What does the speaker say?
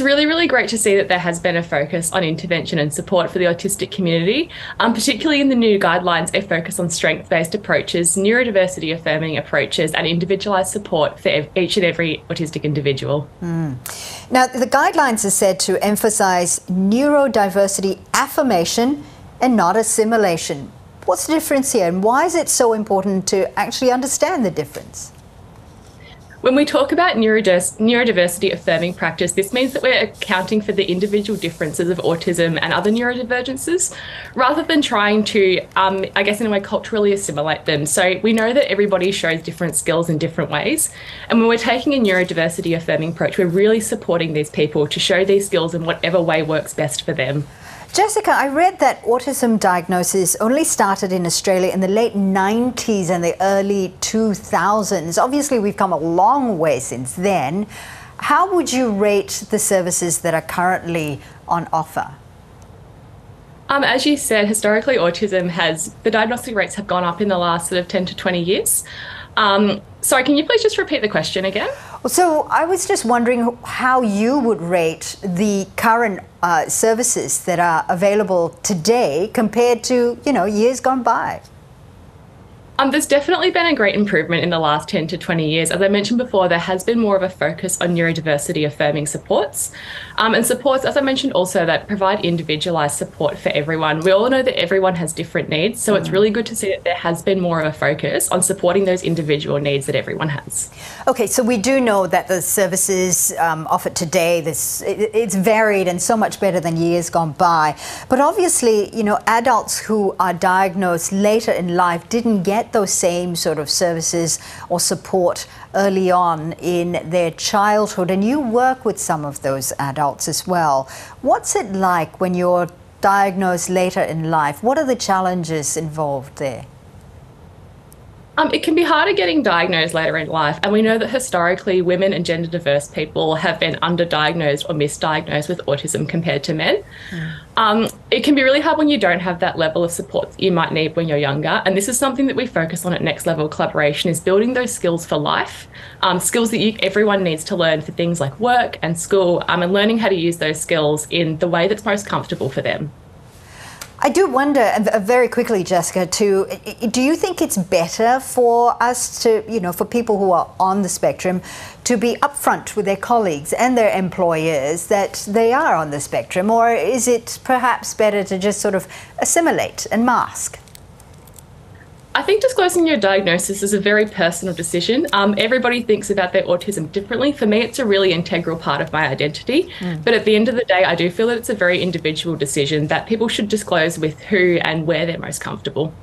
It's really, really great to see that there has been a focus on intervention and support for the autistic community, particularly in the new guidelines. A focus on strength-based approaches, neurodiversity affirming approaches, and individualised support for each and every autistic individual. Now, the guidelines are said to emphasise neurodiversity affirmation and not assimilation. What's the difference here, and why is it so important to actually understand the difference? When we talk about neurodiversity affirming practice, this means that we're accounting for the individual differences of autism and other neurodivergences, rather than trying to, I guess in a way, culturally assimilate them. So we know that everybody shows different skills in different ways. And when we're taking a neurodiversity affirming approach, we're really supporting these people to show these skills in whatever way works best for them. Jessica, I read that autism diagnosis only started in Australia in the late 90s and the early 2000s. Obviously, we've come a long way since then. How would you rate the services that are currently on offer? As you said, historically, the diagnostic rates have gone up in the last sort of 10 to 20 years. Sorry, can you please just repeat the question again? So I was just wondering how you would rate the current services that are available today compared to, years gone by. There's definitely been a great improvement in the last 10 to 20 years. As I mentioned before, there has been more of a focus on neurodiversity affirming supports. And supports, as I mentioned also, that provide individualised support for everyone. We all know that everyone has different needs, so it's really good to see that there has been more of a focus on supporting those individual needs that everyone has. Okay, so we do know that the services offered today, it's varied and so much better than years gone by. But obviously, adults who are diagnosed later in life didn't get those same sort of services or support early on in their childhood, and you work with some of those adults as well. What's it like when you're diagnosed later in life? What are the challenges involved there? It can be harder getting diagnosed later in life, and we know that historically women and gender diverse people have been underdiagnosed or misdiagnosed with autism compared to men. It can be really hard when you don't have that level of support that you might need when you're younger, and this is something that we focus on at Next Level Collaboration, is building those skills for life, skills that everyone needs to learn for things like work and school, and learning how to use those skills in the way that's most comfortable for them. I do wonder, very quickly, Jessica, do you think it's better for us to, for people who are on the spectrum, to be upfront with their colleagues and their employers that they are on the spectrum, or is it perhaps better to just sort of assimilate and mask? I think disclosing your diagnosis is a very personal decision. Everybody thinks about their autism differently. For me, it's a really integral part of my identity. But at the end of the day, I do feel that it's a very individual decision that people should disclose with who and where they're most comfortable.